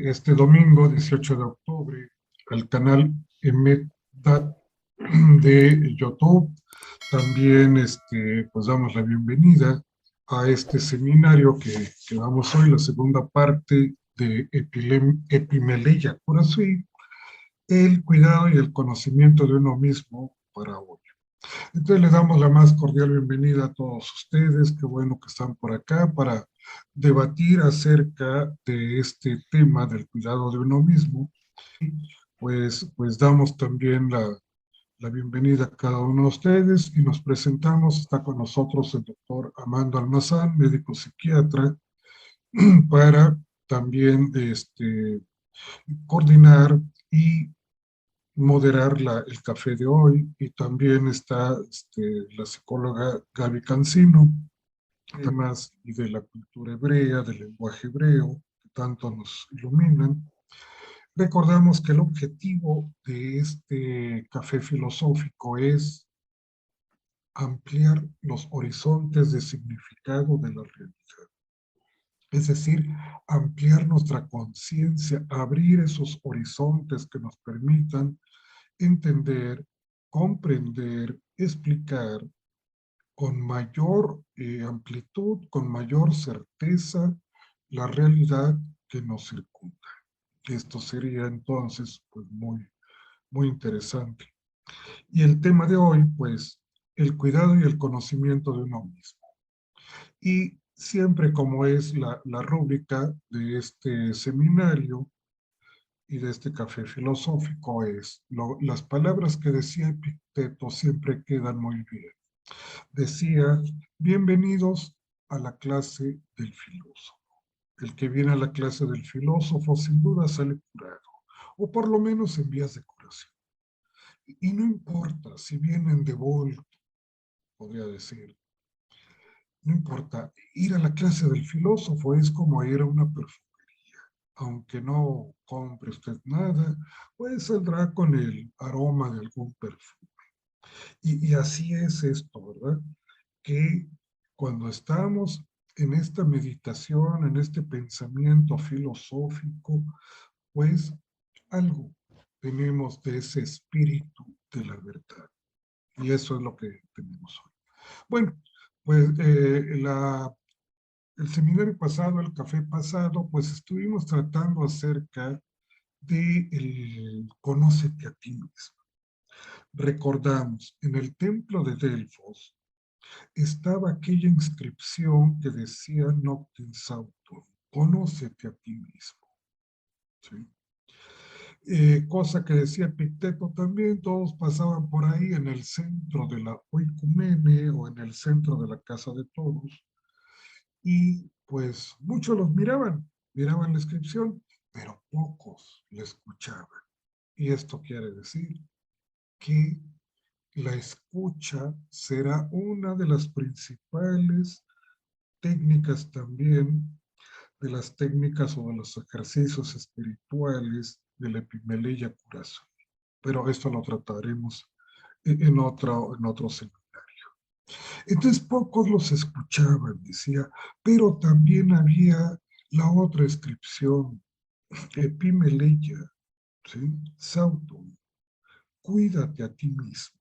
este domingo, 18 de octubre, al canal Emedat de YouTube. También pues damos la bienvenida a este seminario que damos hoy, la segunda parte de Epimeleya Curaçui, el cuidado y el conocimiento de uno mismo para hoy. Entonces le damos la más cordial bienvenida a todos ustedes, qué bueno que están por acá para debatir acerca de este tema del cuidado de uno mismo. Pues damos también la bienvenida a cada uno de ustedes y nos presentamos. Está con nosotros el doctor Amando Almazán, médico psiquiatra, para también coordinar y moderar el café de hoy. Y también está la psicóloga Gaby Cancino, temas y de la cultura hebrea, del lenguaje hebreo, que tanto nos iluminan. Recordamos que el objetivo de este café filosófico es ampliar los horizontes de significado de la realidad. Es decir, ampliar nuestra conciencia, abrir esos horizontes que nos permitan entender, comprender, explicar con mayor amplitud, con mayor certeza, la realidad que nos circunda. Esto sería entonces pues muy interesante. Y el tema de hoy, pues, el cuidado y el conocimiento de uno mismo. Y siempre como es la rúbrica de este seminario y de este café filosófico es, las palabras que decía Epicteto siempre quedan muy bien. Decía, bienvenidos a la clase del filósofo. El que viene a la clase del filósofo sin duda sale curado, o por lo menos en vías de curación. Y no importa si vienen de vuelta, podría decir, no importa, ir a la clase del filósofo es como ir a una perfumería. Aunque no compre usted nada, pues saldrá con el aroma de algún perfume. Y así es esto, ¿verdad? Que cuando estamos en esta meditación, en este pensamiento filosófico, pues algo tenemos de ese espíritu de la verdad. Y eso es lo que tenemos hoy. Bueno, pues el seminario pasado, el café pasado, pues estuvimos tratando acerca de el conócete a ti mismo. Recordamos, en el templo de Delfos estaba aquella inscripción que decía Nocten Sautum, conócete a ti mismo. ¿Sí? Cosa que decía Epicteto también, todos pasaban por ahí en el centro de la oikumene o en el centro de la casa de todos, y pues muchos los miraban la inscripción, pero pocos la escuchaban. Y esto quiere decir que la escucha será una de las principales técnicas también, de las técnicas o de los ejercicios espirituales de la Epimeleya Curaçao. Pero esto lo trataremos en otro seminario. Entonces pocos los escuchaban, decía, pero también había la otra inscripción, Epimeleya, ¿sí? Sautum, cuídate a ti mismo.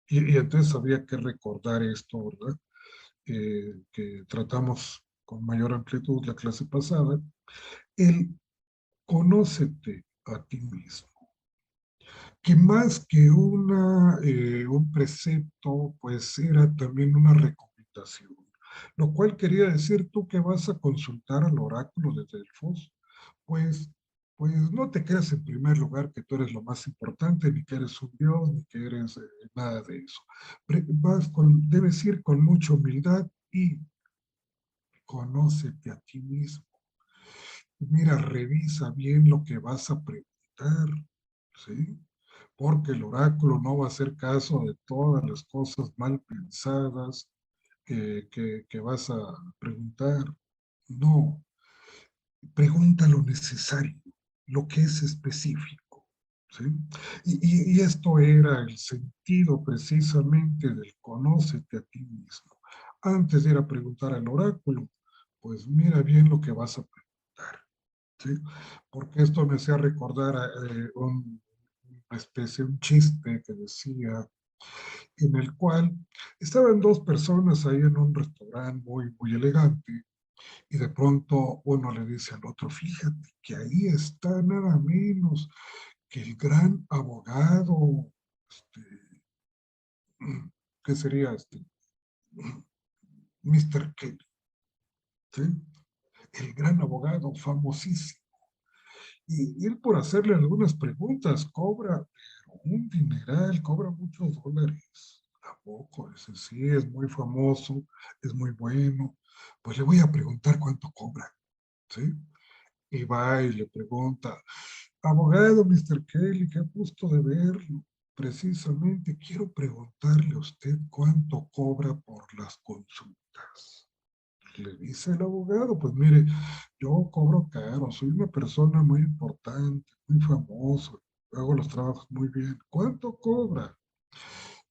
Y entonces había que recordar esto, ¿verdad? Que tratamos con mayor amplitud la clase pasada, el conócete a ti mismo, que más que un precepto, pues era también una recomendación, lo cual quería decir tú que vas a consultar al oráculo de Delfos, pues, pues no te creas en primer lugar que tú eres lo más importante, ni que eres un dios, ni que eres nada de eso. Debes ir con mucha humildad y conócete a ti mismo. Mira, revisa bien lo que vas a preguntar, ¿sí? Porque el oráculo no va a hacer caso de todas las cosas mal pensadas que vas a preguntar. No, pregunta lo necesario, lo que es específico, ¿sí? Y esto era el sentido precisamente del conócete a ti mismo. Antes de ir a preguntar al oráculo, pues mira bien lo que vas a preguntar. ¿sí? Porque esto me hacía recordar una especie, un chiste que decía, en el cual estaban dos personas ahí en un restaurante muy, muy elegante, y de pronto uno le dice al otro, fíjate que ahí está nada menos que el gran abogado, este, ¿qué sería este? Mr. Kelly, ¿sí? El gran abogado famosísimo. Y él por hacerle algunas preguntas cobra, pero un dineral, cobra muchos dólares. Tampoco, ese sí es muy famoso, es muy bueno. Pues le voy a preguntar cuánto cobra, ¿sí? Y va y le pregunta, abogado Mr. Kelly, qué gusto de verlo. Precisamente quiero preguntarle a usted cuánto cobra por las consultas. Le dice el abogado, pues mire, yo cobro caro, soy una persona muy importante, muy famoso, hago los trabajos muy bien. ¿Cuánto cobra?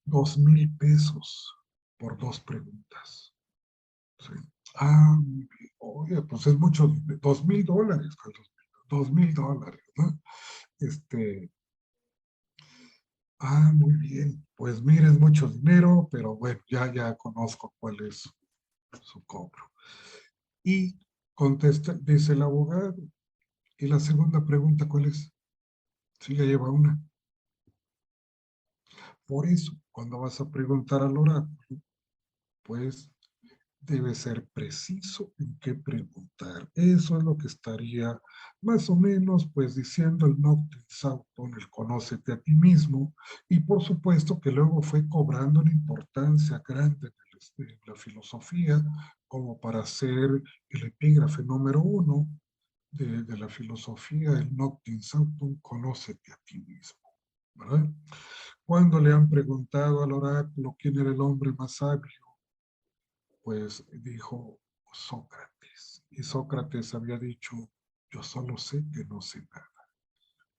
2,000 pesos por dos preguntas. Sí. Ah, muy bien. Oye, pues es mucho, $2,000, Carlos. $2,000, ¿no? Este, muy bien. Pues mire, es mucho dinero, pero bueno, ya conozco cuál es su cobro. Y contesta, dice el abogado. Y la segunda pregunta, ¿cuál es? Sí, ya lleva una. Por eso, cuando vas a preguntar al oráculo, pues debe ser preciso en qué preguntar. Eso es lo que estaría más o menos pues diciendo el Noctis Sauton, el conócete a ti mismo, y por supuesto que luego fue cobrando una importancia grande en la filosofía como para ser el epígrafe número uno de la filosofía, el Noctis Sauton, conócete a ti mismo, ¿verdad? Cuando le han preguntado al oráculo quién era el hombre más sabio, pues dijo Sócrates. Y Sócrates había dicho, yo solo sé que no sé nada,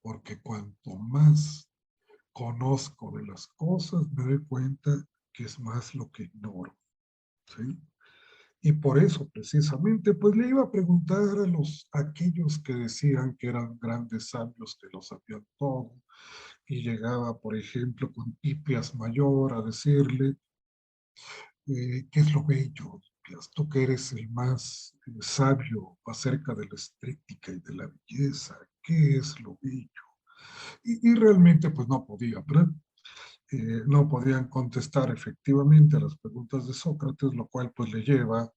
porque cuanto más conozco de las cosas, me doy cuenta que es más lo que ignoro, ¿sí? Y por eso, precisamente, pues le iba a preguntar a aquellos que decían que eran grandes sabios, que lo sabían todo, y llegaba, por ejemplo, con Hipias Mayor a decirle, ¿qué es lo bello? Tú que eres el más sabio acerca de la estética y de la belleza, ¿qué es lo bello? Y realmente pues no podía, ¿verdad? No podían contestar efectivamente a las preguntas de Sócrates, lo cual pues le lleva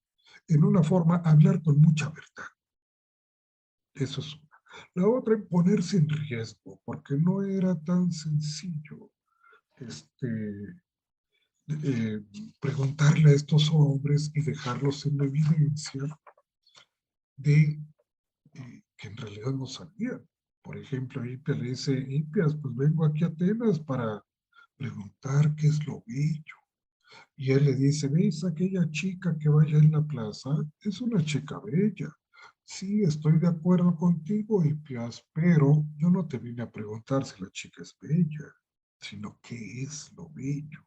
en una forma a hablar con mucha verdad. Eso es una. La otra, en ponerse en riesgo, porque no era tan sencillo este, eh, preguntarle a estos hombres y dejarlos en evidencia de que en realidad no sabían. Por ejemplo, Hipias le dice, Hipias, pues vengo aquí a Atenas para preguntar qué es lo bello. Y él le dice, ¿ves aquella chica que vaya en la plaza? Es una chica bella. Sí, estoy de acuerdo contigo, Hipias, pero yo no te vine a preguntar si la chica es bella, sino qué es lo bello.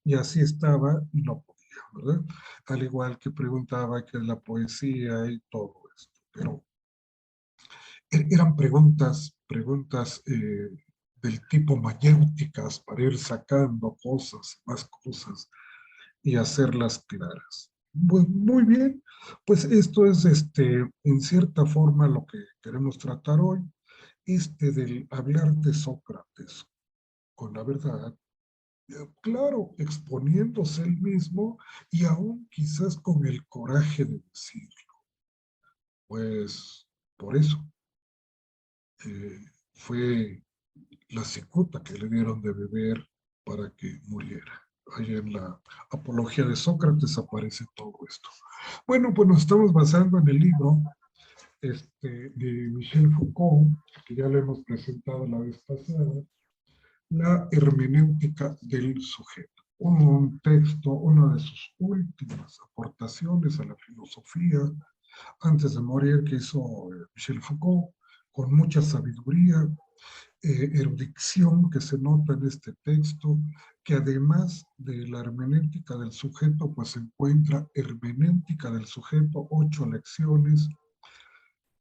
Y así estaba y no podía, ¿verdad? Al igual que preguntaba qué es la poesía y todo esto. Pero eran preguntas del tipo mayéuticas para ir sacando cosas, más cosas y hacerlas claras. Muy bien, pues esto es en cierta forma lo que queremos tratar hoy, del hablar de Sócrates con la verdad, claro, exponiéndose él mismo y aún quizás con el coraje de decirlo. Pues por eso eh, fue la cicuta que le dieron de beber para que muriera. Ahí en la Apología de Sócrates aparece todo esto. Bueno, pues nos estamos basando en el libro de Michel Foucault, que ya lo hemos presentado la vez pasada, La hermenéutica del sujeto. Un texto, una de sus últimas aportaciones a la filosofía antes de morir que hizo Michel Foucault, con mucha sabiduría, erudición que se nota en este texto, que además de la hermenéutica del sujeto, pues se encuentra hermenéutica del sujeto, 8 lecciones,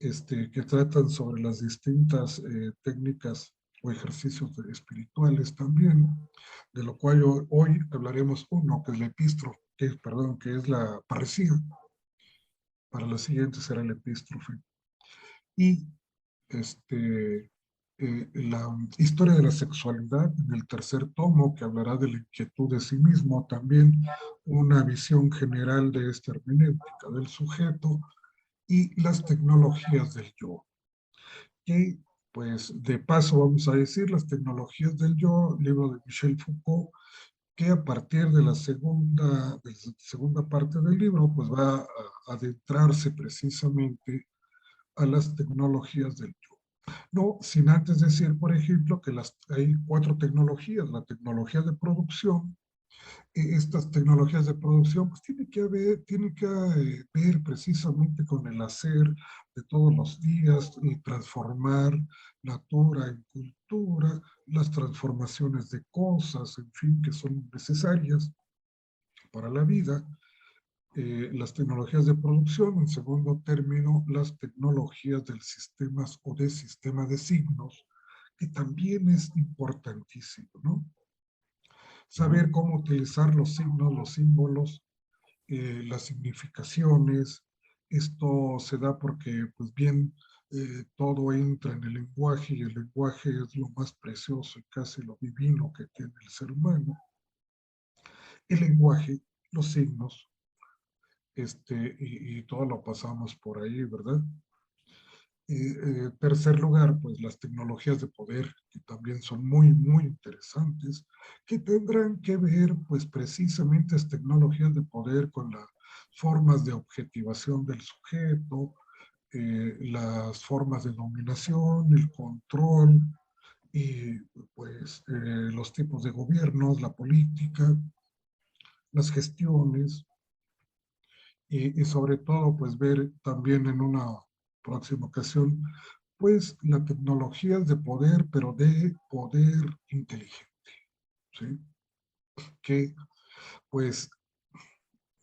que tratan sobre las distintas técnicas o ejercicios espirituales también, de lo cual hoy hablaremos uno, que es la perdón, que es la parresía. Para la siguiente será el epístrofe. Y la historia de la sexualidad en el tercer tomo, que hablará de la inquietud de sí mismo, también una visión general de esta hermenéutica del sujeto y las tecnologías del yo. Que, pues, de paso vamos a decir las tecnologías del yo, libro de Michel Foucault, que a partir de la segunda parte del libro, pues va a adentrarse precisamente a las tecnologías del yo. No, sin antes decir, por ejemplo, que hay 4 tecnologías: la tecnología de producción. Estas tecnologías de producción pues tiene que ver precisamente con el hacer de todos los días y transformar natura en cultura, las transformaciones de cosas, en fin, que son necesarias para la vida. Las tecnologías de producción, en segundo término, las tecnologías del sistemas o de sistema de signos, que también es importantísimo, ¿no? Saber cómo utilizar los signos, los símbolos, las significaciones. Esto se da porque, pues bien, todo entra en el lenguaje, y el lenguaje es lo más precioso y casi lo divino que tiene el ser humano. El lenguaje, los signos, y todo lo pasamos por ahí, ¿verdad? Tercer lugar, pues las tecnologías de poder, que también son muy, muy interesantes, que tendrán que ver, pues precisamente las tecnologías de poder con las formas de objetivación del sujeto, las formas de dominación, el control, y pues los tipos de gobiernos, la política, las gestiones, y sobre todo, pues ver también en una próxima ocasión, pues la tecnología de poder, pero de poder inteligente, ¿sí? Que pues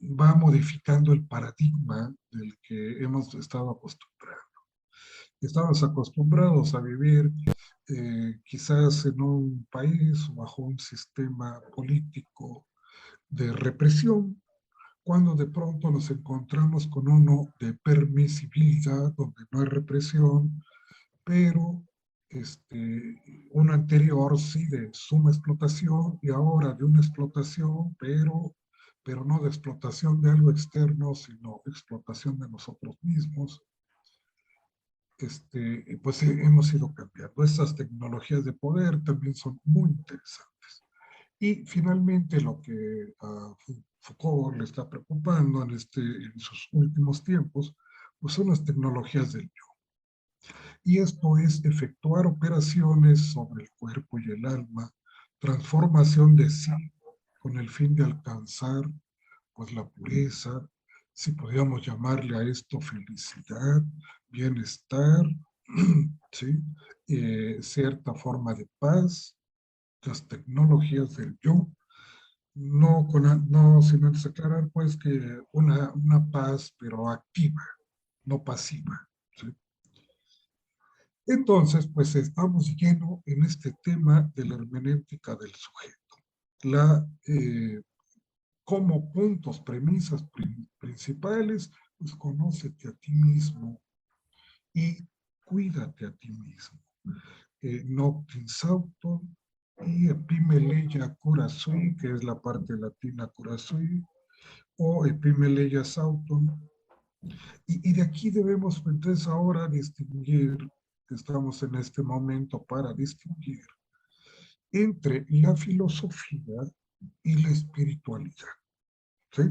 va modificando el paradigma del que hemos estado acostumbrados. Estamos acostumbrados a vivir quizás en un país o bajo un sistema político de represión, cuando de pronto nos encontramos con uno de permisibilidad, donde no hay represión, pero un anterior sí de suma explotación, y ahora de una explotación, pero no de explotación de algo externo, sino explotación de nosotros mismos. Pues hemos ido cambiando. Estas tecnologías de poder también son muy interesantes. Y finalmente lo que a Foucault le está preocupando en sus últimos tiempos, pues son las tecnologías del yo. Y esto es efectuar operaciones sobre el cuerpo y el alma, transformación de sí con el fin de alcanzar pues la pureza, si podríamos llamarle a esto felicidad, bienestar, ¿sí? Cierta forma de paz, las tecnologías del yo, no sin antes aclarar pues que una paz pero activa, no pasiva, ¿sí? Entonces, pues estamos lleno en este tema de la hermenéutica del sujeto. Como puntos, premisas principales, pues conócete a ti mismo y cuídate a ti mismo. Noctis auton y epimeleia cura sui, que es la parte latina cura sui, o epimeleia auton. Y de aquí debemos entonces ahora distinguir, estamos en este momento para distinguir entre la filosofía y la espiritualidad, ¿sí?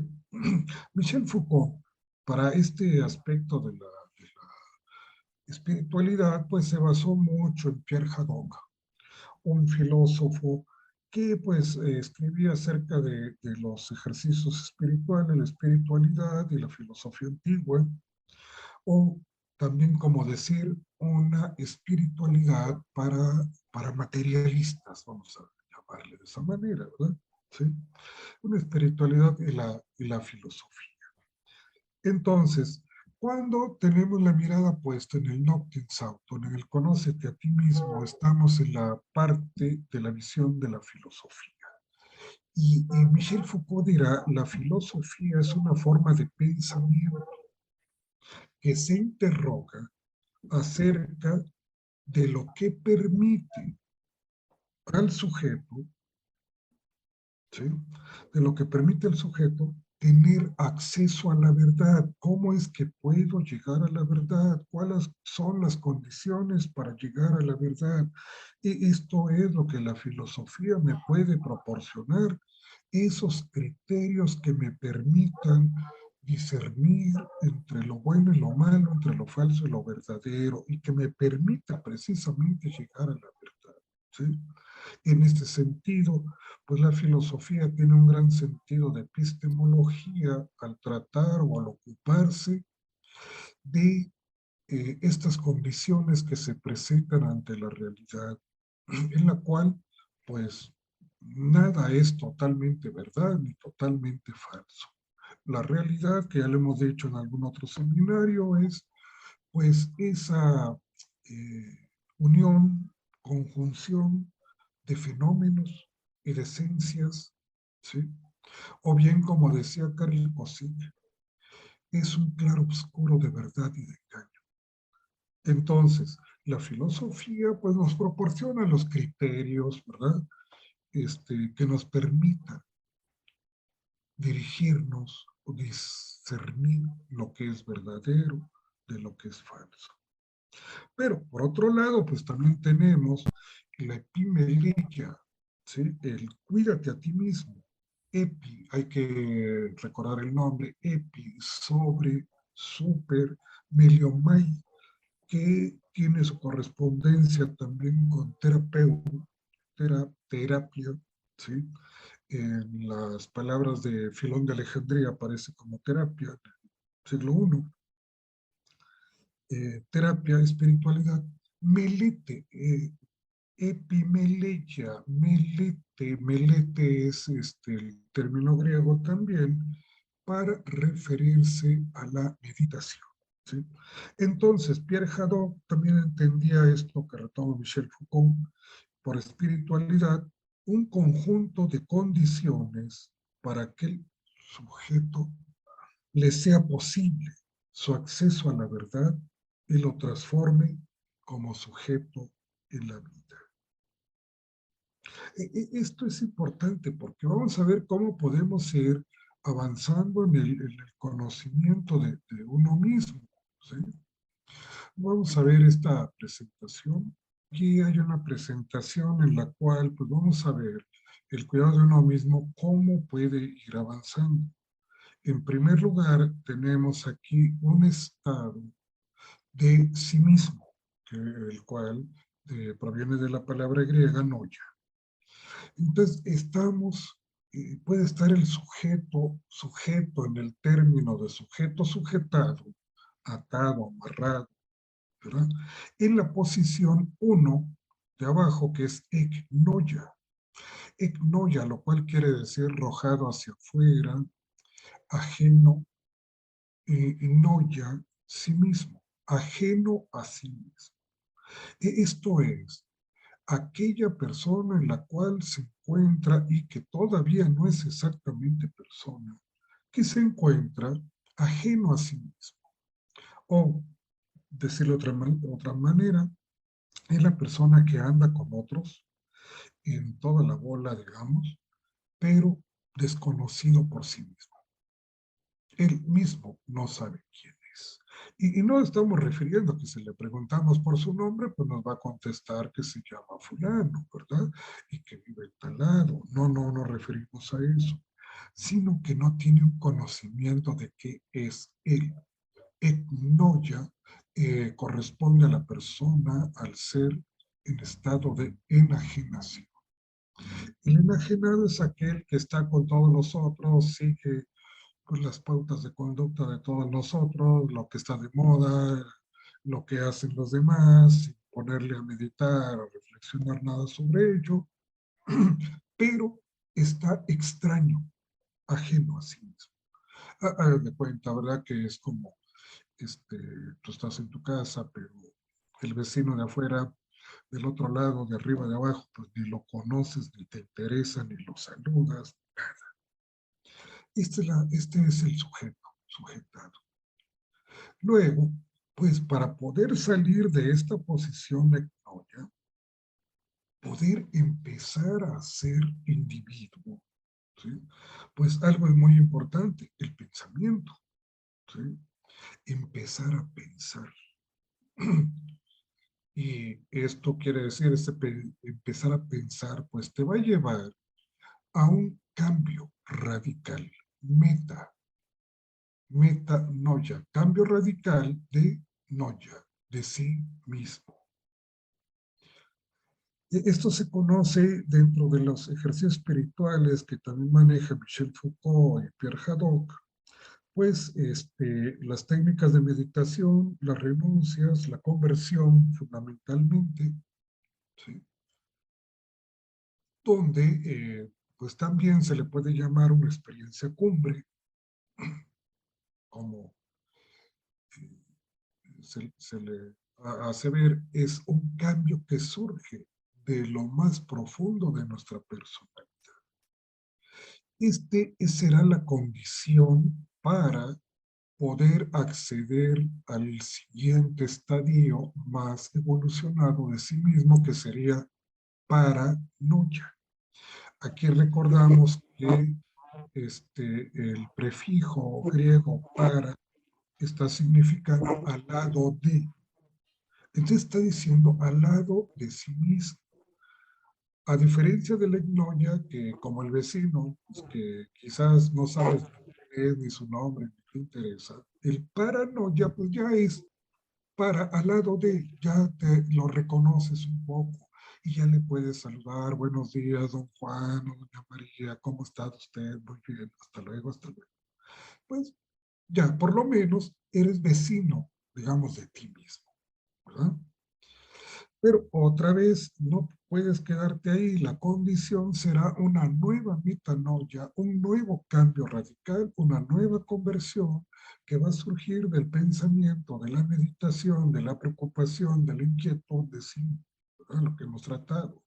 Michel Foucault, para este aspecto de la espiritualidad, pues se basó mucho en Pierre Hadot, un filósofo que pues escribía acerca de los ejercicios espirituales, la espiritualidad y la filosofía antigua, o también como decir una espiritualidad para materialistas, vamos a llamarle de esa manera, ¿verdad? ¿Sí? Una espiritualidad y la filosofía. Entonces, Cuando tenemos la mirada puesta en el Noctensauton, en el conócete a ti mismo, estamos en la parte de la visión de la filosofía. Y Michel Foucault dirá, la filosofía es una forma de pensamiento que se interroga acerca de lo que permite al sujeto, ¿sí? De lo que permite al sujeto tener acceso a la verdad. ¿Cómo es que puedo llegar a la verdad? ¿Cuáles son las condiciones para llegar a la verdad? Y esto es lo que la filosofía me puede proporcionar, esos criterios que me permitan discernir entre lo bueno y lo malo, entre lo falso y lo verdadero, y que me permita precisamente llegar a la verdad, ¿sí? En este sentido, pues la filosofía tiene un gran sentido de epistemología al tratar o al ocuparse de estas condiciones que se presentan ante la realidad, en la cual, pues, nada es totalmente verdad ni totalmente falso. La realidad, que ya lo hemos dicho en algún otro seminario, es, pues, esa unión, conjunción de fenómenos y de esencias, ¿sí? O bien, como decía Karl Kosik, es un claro oscuro de verdad y de engaño. Entonces, la filosofía pues nos proporciona los criterios, ¿verdad? Que nos permitan dirigirnos o discernir lo que es verdadero de lo que es falso. Pero por otro lado, pues también tenemos la epimelegia, ¿sí? El cuídate a ti mismo. Epi, hay que recordar el nombre, epi, sobre, super, meliomai, que tiene su correspondencia también con terapia, ¿sí? En las palabras de Filón de Alejandría aparece como terapia, siglo I, terapia, espiritualidad, melete, epimeleia, melete es el término griego también para referirse a la meditación, ¿sí? Entonces, Pierre Hadot también entendía esto que retoma Michel Foucault por espiritualidad, un conjunto de condiciones para que el sujeto le sea posible su acceso a la verdad y lo transforme como sujeto en la vida. Esto es importante porque vamos a ver cómo podemos ir avanzando en el conocimiento de uno mismo, ¿sí? Vamos a ver esta presentación. Aquí hay una presentación en la cual pues vamos a ver el cuidado de uno mismo, cómo puede ir avanzando. En primer lugar, tenemos aquí un estado de sí mismo, el cual proviene de la palabra griega noia. Entonces, puede estar el sujeto en el término de sujeto sujetado, atado, amarrado, ¿verdad? En la posición 1 de abajo, que es eknoia. Eknoia, lo cual quiere decir rojado hacia afuera, ajeno, noia, sí mismo, ajeno a sí mismo. Esto es, aquella persona en la cual se encuentra y que todavía no es exactamente persona, que se encuentra ajeno a sí mismo. O, decirlo de otra manera, es la persona que anda con otros en toda la bola, digamos, pero desconocido por sí mismo. Él mismo no sabe quién es. Y no estamos refiriendo a que si le preguntamos por su nombre, pues nos va a contestar que se llama fulano, ¿verdad? Y que vive en tal lado. No, no nos referimos a eso, sino que no tiene un conocimiento de qué es él. Etnoia corresponde a la persona al ser en estado de enajenación. El enajenado es aquel que está con todos los otros, sigue pues, las pautas de conducta de todos nosotros, lo que está de moda, lo que hacen los demás, sin ponerle a meditar, a reflexionar nada sobre ello, pero está extraño, ajeno a sí mismo. De cuenta, ¿verdad? Que es como tú estás en tu casa, pero el vecino de afuera, del otro lado, de arriba, de abajo, pues ni lo conoces, ni te interesa, ni lo saludas. Este es el sujeto, sujetado. Luego, pues para poder salir de esta posición de noia, poder empezar a ser individuo, ¿sí? Pues algo es muy importante, el pensamiento, ¿sí? Empezar a pensar. Y esto quiere decir, empezar a pensar, pues te va a llevar a un cambio radical, metanoia, cambio radical de noia, de sí mismo. Esto se conoce dentro de los ejercicios espirituales que también maneja Michel Foucault y Pierre Haddock, pues las técnicas de meditación, las renuncias, la conversión fundamentalmente, ¿sí? Donde pues también se le puede llamar una experiencia cumbre, como se le hace ver, es un cambio que surge de lo más profundo de nuestra personalidad. Será la condición para poder acceder al siguiente estadio más evolucionado de sí mismo, que sería paranoia. Aquí recordamos que el prefijo griego para está significando al lado de. Entonces está diciendo al lado de sí mismo. A diferencia de la ignoria, que como el vecino, pues que quizás no sabes quién es, ni su nombre, ni te interesa, el paranoia pues ya es para al lado de, ya te lo reconoces un poco y ya le puedes saludar, buenos días, don Juan o doña María, ¿cómo está usted? Muy bien, hasta luego, hasta luego. Pues ya, por lo menos eres vecino, digamos, de ti mismo, ¿verdad? Pero otra vez no puedes quedarte ahí. La condición será una nueva metanoia, un nuevo cambio radical, una nueva conversión que va a surgir del pensamiento, de la meditación, de la preocupación, de la inquietud de sí, ¿verdad? Lo que hemos tratado.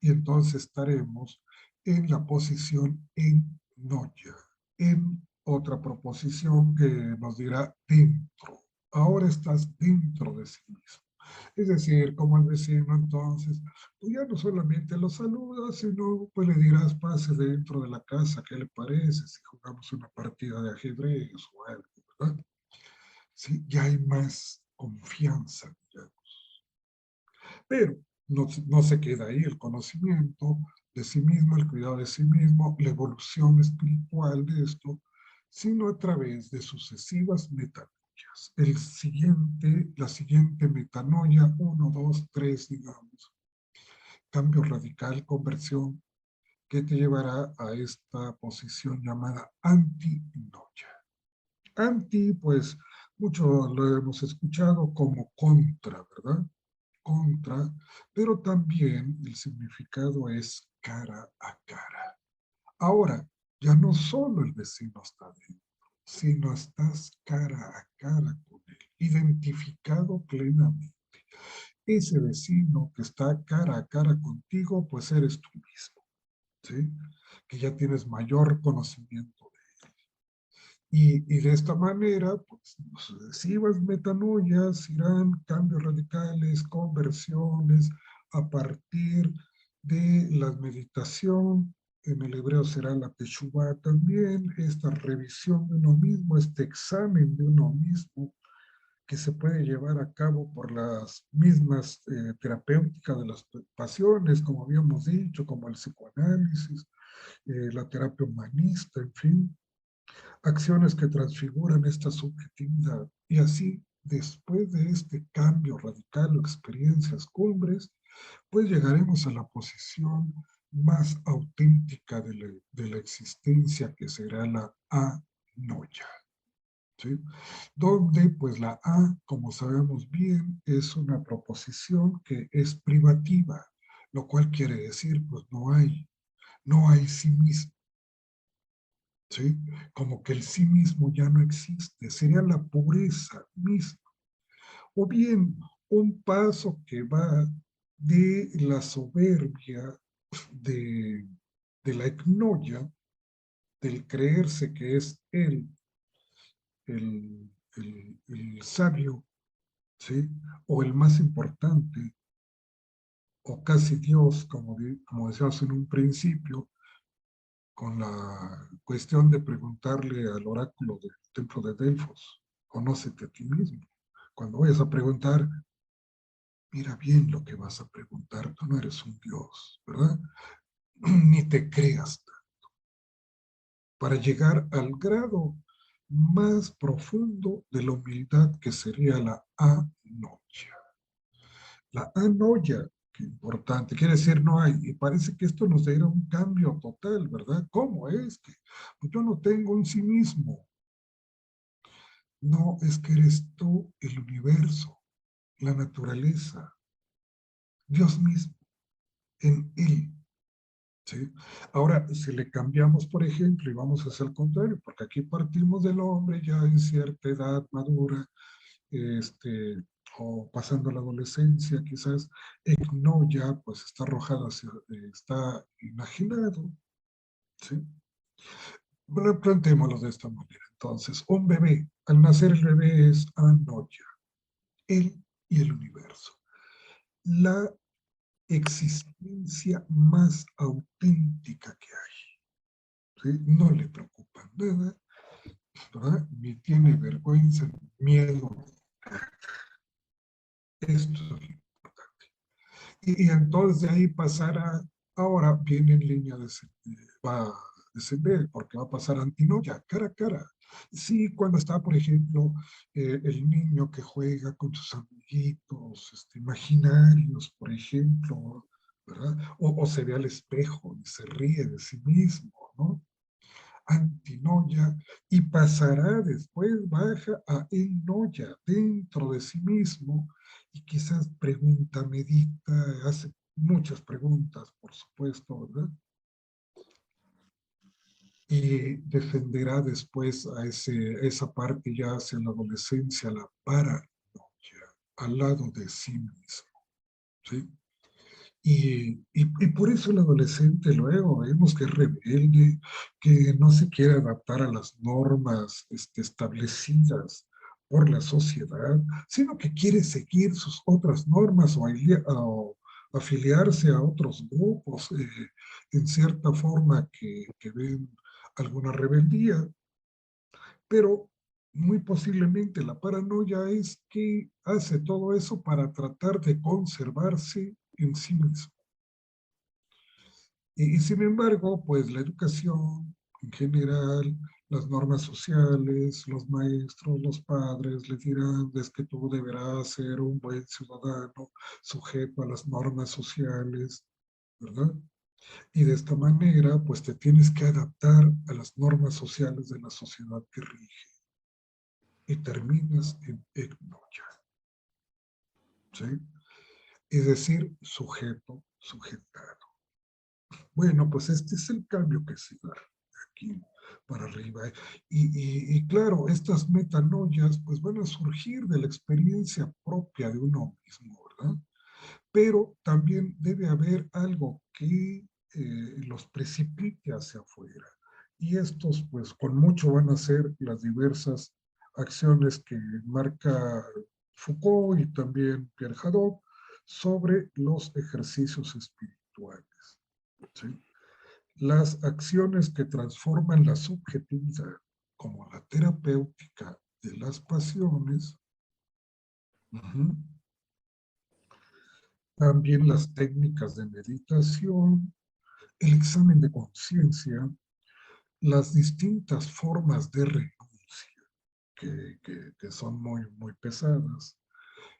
Y entonces estaremos en la posición en noia, en otra proposición que nos dirá dentro. Ahora estás dentro de sí mismo. Es decir, como el vecino, entonces, tú ya no solamente lo saludas, sino pues le dirás, pase dentro de la casa, ¿qué le parece? Si jugamos una partida de ajedrez o algo, ¿verdad? Sí, ya hay más confianza, ya. Pero no se queda ahí el conocimiento de sí mismo, el cuidado de sí mismo, la evolución espiritual de esto, sino a través de sucesivas metanoias. La siguiente metanoia, 1, 2, 3, digamos, cambio radical, conversión, que te llevará a esta posición llamada antinoia. Anti, pues, mucho lo hemos escuchado como contra, ¿verdad? Contra, pero también el significado es cara a cara. Ahora, ya no solo el vecino está dentro, sino estás cara a cara con él, identificado plenamente. Ese vecino que está cara a cara contigo, pues eres tú mismo, ¿sí? Que ya tienes mayor conocimiento. Y de esta manera, pues, sucesivas metanoias irán cambios radicales, conversiones, a partir de la meditación, en el hebreo será la teshuvá también, esta revisión de uno mismo, este examen de uno mismo, que se puede llevar a cabo por las mismas terapéuticas de las pasiones, como habíamos dicho, como el psicoanálisis, la terapia humanista, en fin, acciones que transfiguran esta subjetividad. Y así, después de este cambio radical o experiencias cumbres, pues llegaremos a la posición más auténtica de la existencia, que será la anoia. ¿Sí? Donde pues la A, como sabemos bien, es una proposición que es privativa, lo cual quiere decir pues no hay sí mismo. ¿sí? Como que el sí mismo ya no existe, sería la pureza misma. O bien un paso que va de la soberbia, de, de la ignoria, del creerse que es él el sabio, ¿sí? O el más importante, o casi Dios, como decíamos en un principio, con la cuestión de preguntarle al oráculo del templo de Delfos, conócete a ti mismo. Cuando vayas a preguntar, mira bien lo que vas a preguntar, tú no eres un Dios, ¿verdad? Ni te creas, para llegar al grado más profundo de la humildad que sería la anoia. La anoia, qué importante, quiere decir no hay, y parece que esto nos dará un cambio total, ¿verdad? ¿Cómo es que pues yo no tengo un sí mismo? No, es que eres tú el universo, la naturaleza, Dios mismo, en él. ¿Sí? Ahora, si le cambiamos, por ejemplo, y vamos a hacer el contrario, porque aquí partimos del hombre ya en cierta edad madura, este, o pasando la adolescencia, quizás, no ya pues está arrojado hacia, está imaginado, ¿sí? Bueno, planteémoslo de esta manera. Entonces, un bebé, al nacer el bebé es anoia, él y el universo. La existencia más auténtica que hay, ¿sí? No le preocupa nada, ¿verdad? Ni tiene vergüenza, ni miedo. Esto es lo importante. Y entonces de ahí pasará, ahora viene en línea de, va a descender, porque va a pasar antinoia, cara a cara. Sí, cuando está, por ejemplo, el niño que juega con sus amiguitos imaginarios, por ejemplo, ¿verdad? O se ve al espejo y se ríe de sí mismo, ¿no? Antinoia, y pasará después, baja a enoia, dentro de sí mismo, y quizás pregunta, medita, hace muchas preguntas, por supuesto, ¿verdad? Y defenderá después a esa parte ya hacia la adolescencia, la paranoia, al lado de sí mismo, ¿sí? Y por eso el adolescente luego vemos que es rebelde, que no se quiere adaptar a las normas establecidas por la sociedad, sino que quiere seguir sus otras normas o afiliarse a otros grupos, en cierta forma que ven alguna rebeldía, pero muy posiblemente la paranoia es que hace todo eso para tratar de conservarse en sí mismo. Y sin embargo, pues la educación en general, las normas sociales, los maestros, los padres les dirán, es que tú deberás ser un buen ciudadano sujeto a las normas sociales, ¿verdad? Y de esta manera, pues te tienes que adaptar a las normas sociales de la sociedad que rige. Y terminas en ignorancia, ¿sí? Es decir, sujeto, sujetado. Bueno, pues este es el cambio que se da aquí para arriba. Y claro, estas metanoias pues van a surgir de la experiencia propia de uno mismo, ¿verdad? Pero también debe haber algo que los precipite hacia afuera. Y estos pues con mucho van a ser las diversas acciones que marca Foucault y también Pierre Hadot sobre los ejercicios espirituales. ¿Sí? Las acciones que transforman la subjetividad, como la terapéutica de las pasiones, uh-huh, también las técnicas de meditación, el examen de conciencia, las distintas formas de renuncia, que son muy, muy pesadas,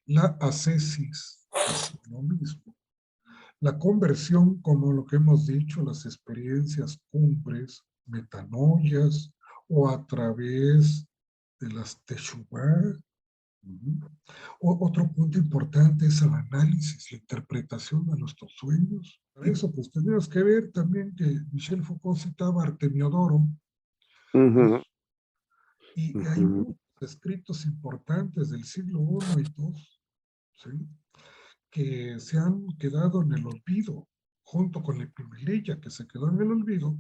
la ascesis, lo mismo, la conversión, como lo que hemos dicho, las experiencias cumbres, metanoias, o a través de las teshuvah. Otro punto importante es el análisis, la interpretación de nuestros sueños. Para eso, pues tenemos que ver también que Michel Foucault citaba a Artemiodoro, Ujú, Y hay ujú. muchos escritos importantes del siglo I y II, ¿sí? Que se han quedado en el olvido, junto con la Epimelilla, que se quedó en el olvido,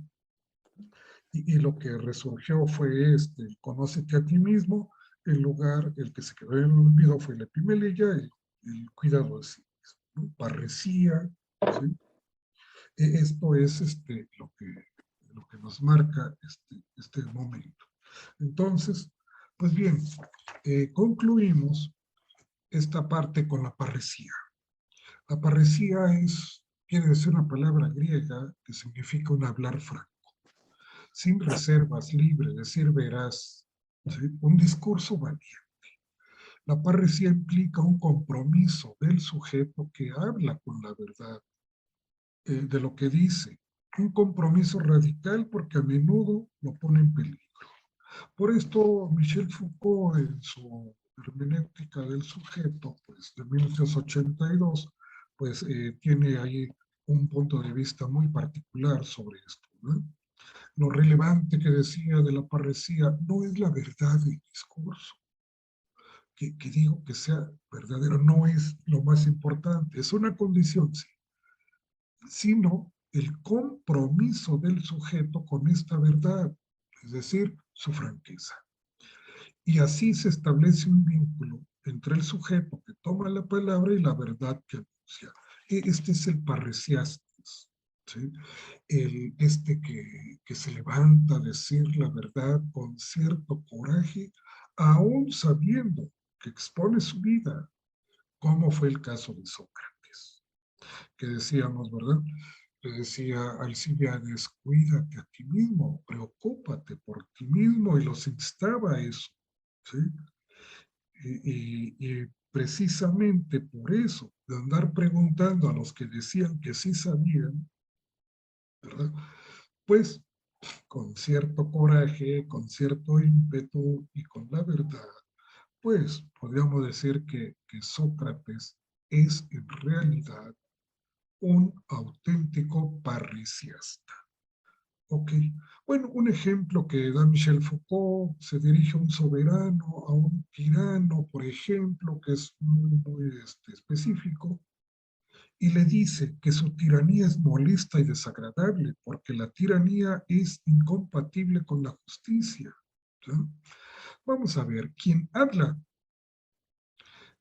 y lo que resurgió fue conócete a ti mismo. El lugar, el que se quedó en el olvido fue la Epimelilla, el cuidado de sí mismo, ¿no? Parresía, ¿sí? Esto es lo que nos marca este momento. Entonces, pues bien, concluimos esta parte con la parresía. La parresía quiere decir una palabra griega que significa un hablar franco, sin reservas, libre, decir veraz, ¿sí? Un discurso valiente. La parresía implica un compromiso del sujeto que habla con la verdad, de lo que dice, un compromiso radical porque a menudo lo pone en peligro. Por esto, Michel Foucault, en su hermenéutica del sujeto, pues de 1982, pues tiene ahí un punto de vista muy particular sobre esto, ¿no? Lo relevante que decía de la parresía no es la verdad del discurso, que digo que sea verdadero, no es lo más importante, es una condición, sí, sino el compromiso del sujeto con esta verdad, es decir, su franqueza. Y así se establece un vínculo entre el sujeto que toma la palabra y la verdad que anuncia. Este es el parresiastes, ¿sí? Que se levanta a decir la verdad con cierto coraje, aún sabiendo que expone su vida, como fue el caso de Sócrates, que decíamos, ¿verdad? Le decía Alcibíades, cuídate a ti mismo, preocúpate por ti mismo, y los instaba a eso, ¿sí? Y precisamente por eso, de andar preguntando a los que decían que sí sabían, ¿verdad? Pues con cierto coraje, con cierto ímpetu y con la verdad, pues podríamos decir que Sócrates es en realidad un auténtico parriciasta. Ok, bueno, un ejemplo que da Michel Foucault: se dirige a un soberano, a un tirano, por ejemplo, que es muy específico, y le dice que su tiranía es molesta y desagradable, porque la tiranía es incompatible con la justicia, ¿sí? Vamos a ver, ¿quién habla?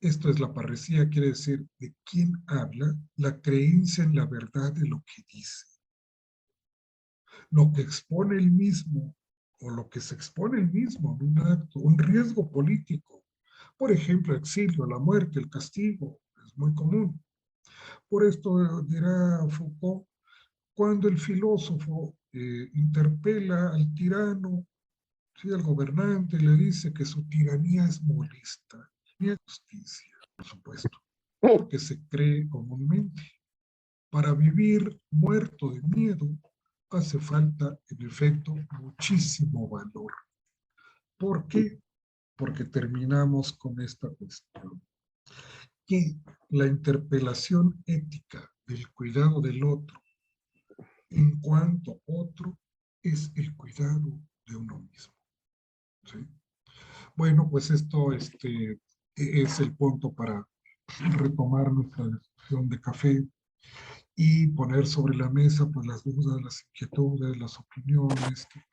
Esto es la parresía, quiere decir de quién habla la creencia en la verdad de lo que dice. Lo que expone el mismo, o lo que se expone el mismo en un acto, un riesgo político. Por ejemplo, exilio, la muerte, el castigo, es muy común. Por esto dirá Foucault, cuando el filósofo interpela al tirano, ¿sí? Al gobernante, le dice que su tiranía es molesta, y es justicia, por supuesto, porque se cree comúnmente. Para vivir muerto de miedo hace falta, en efecto, muchísimo valor. ¿Por qué? Porque terminamos con esta cuestión, que la interpelación ética del cuidado del otro en cuanto otro es el cuidado de uno mismo, ¿sí? Bueno, pues esto es el punto para retomar nuestra discusión de café y poner sobre la mesa pues las dudas, las inquietudes, las opiniones